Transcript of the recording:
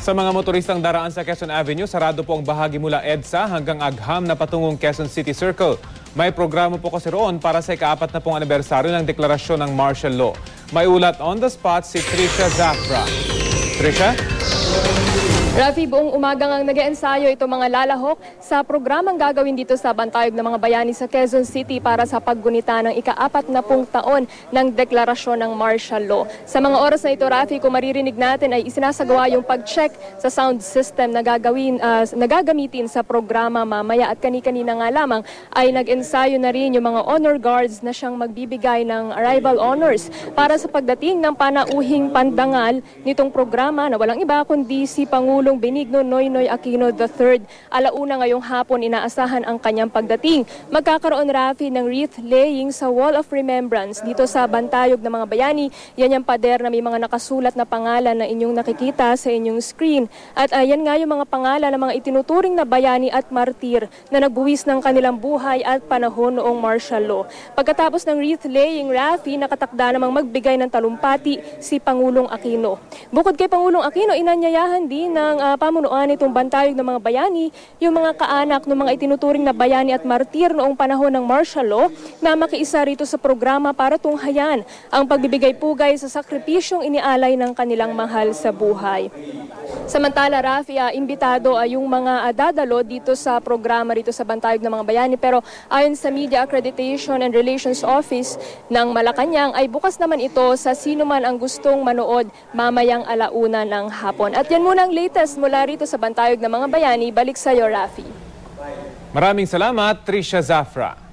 Sa mga motoristang daraan sa Quezon Avenue, sarado po ang bahagi mula EDSA hanggang Agham na patungong Quezon City Circle. May programa po kasi roon para sa ika-4 na pong anibersaryo ng deklarasyon ng martial law. May ulat on the spot si Trisha Zafra. Trisha? Rafi, buong umaga ngang nag-eensayo itong mga lalahok sa programang gagawin dito sa Bantayog ng mga bayani sa Quezon City para sa paggunita ng ika-4 na taon ng deklarasyon ng martial law. Sa mga oras na ito, Rafi, kung maririnig natin ay isinasagawa yung pag-check sa sound system na gagamitin sa programa mamaya at kani-kanina nga lamang ay nag-ensayo na rin yung mga honor guards na siyang magbibigay ng arrival honors para sa pagdating ng panauhing pandangal nitong programa na walang iba kundi si Pangulong Benigno Noynoy Aquino III. Alauna ngayong hapon inaasahan ang kanyang pagdating. Magkakaroon, Rafi, ng wreath laying sa Wall of Remembrance dito sa Bantayog ng mga bayani. Yan yung pader na may mga nakasulat na pangalan na inyong nakikita sa inyong screen. At yan nga yung mga pangalan ng mga itinuturing na bayani at martir na nagbuwis ng kanilang buhay at panahon noong martial law. Pagkatapos ng wreath laying, Rafi, nakatakda namang magbigay ng talumpati si Pangulong Aquino. Bukod kay Pangulong Aquino, inanyayahan din ng pamunuan itong Bantayog ng mga bayani, yung mga kaanak ng mga itinuturing na bayani at martir noong panahon ng martial law na makiisa rito sa programa para tunghayan ang pagbibigay pugay sa sakripisyong inialay ng kanilang mahal sa buhay. Samantala, Rafi, imbitado ay yung mga dadalo dito sa programa rito sa Bantayog ng mga bayani, pero ayon sa Media Accreditation and Relations Office ng Malacanang ay bukas naman ito sa sino man ang gustong manood mamayang alauna ng hapon. At yan muna ang latest mula rito sa Bantayog ng mga bayani. Balik sa iyo, Rafi. Maraming salamat, Trisha Zafra.